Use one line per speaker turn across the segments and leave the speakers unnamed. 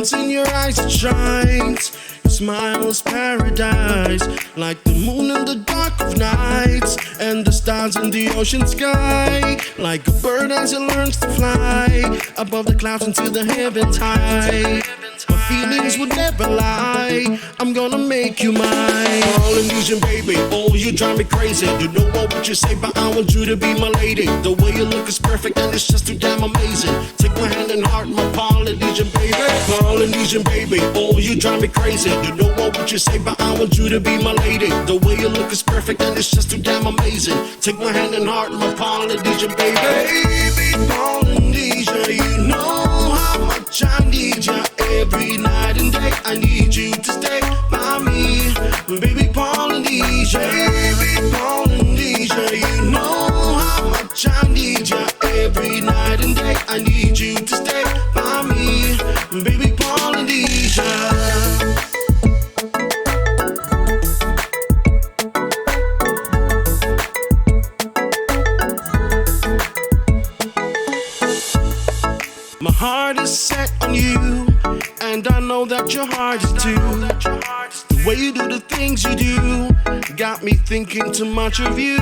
Once in your eyes it shines. Your smile is paradise, like the moon in the dark of nights, and the stars in the ocean sky. Like a bird as it learns to fly above the clouds into the heavens high. My feelings would never lie. I'm gonna make you mine. Polynesian baby, oh you drive me crazy. You know what you say, but I want you to be my lady. The way you look is perfect and it's just too damn amazing. Take my hand and heart, my Polynesian baby. Polynesian baby, oh you drive me crazy. You know what you say, but I want you to be my lady. The way you look is perfect and it's just too damn amazing. Take my hand and heart, my Polynesian baby. Baby Polynesia, you know how much I need you. Every night and day I need you to stay by me. Baby Polynesia, baby Polynesia, you know how much I need you. Every night and day I need you to stay by me. Baby Polynesia. My heart is set on you, and I know that your heart is too. The way you do the things you do got me thinking too much of you.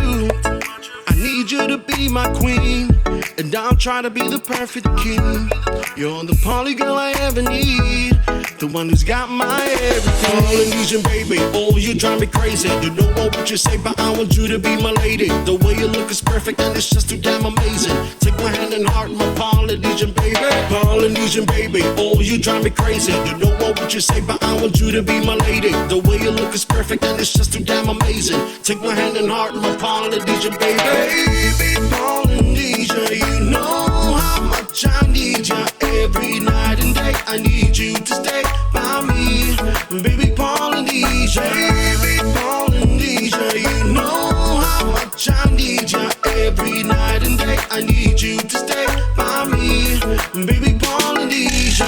I need you to be my queen, and I'll try to be the perfect king. You're the poly girl I ever need, the one who's got my everything. Polynesian baby, oh you drive me crazy. You know what you say, but I want you to be my lady. The way you look is perfect and it's just too damn amazing. Take my hand and heart, my Polynesian baby. Polynesian baby, oh you drive me crazy. You know what you say, but I want you to be my lady. The way you look is perfect and it's just too damn amazing. Take my hand and heart, my Polynesian baby. Baby Polynesia, you know how much I need you. Every night and day I need you to stay by me. Baby Polynesia, baby Polynesia, you know how much I need you. Every night and day I need you to stay by me. Baby Polynesia.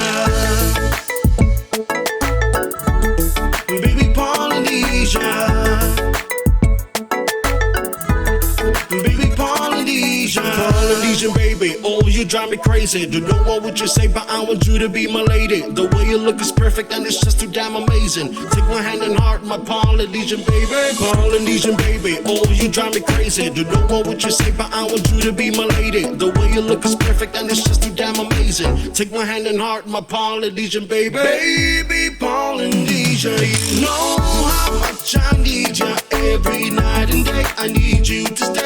Baby Polynesia. Baby Polynesia. Polynesian baby, oh you drive me crazy. You know what you say, but I want you to be my lady. The way you look is perfect and it's just too damn amazing. Take my hand and heart, my Polynesian baby. Polynesian baby, oh you drive me crazy. You know what you say, but I want you to be my lady. The way you look is perfect and it's just too damn amazing. Take my hand and heart, my Polynesian baby. Baby Polynesia, you know how much I need you. Every night and day I need you to stay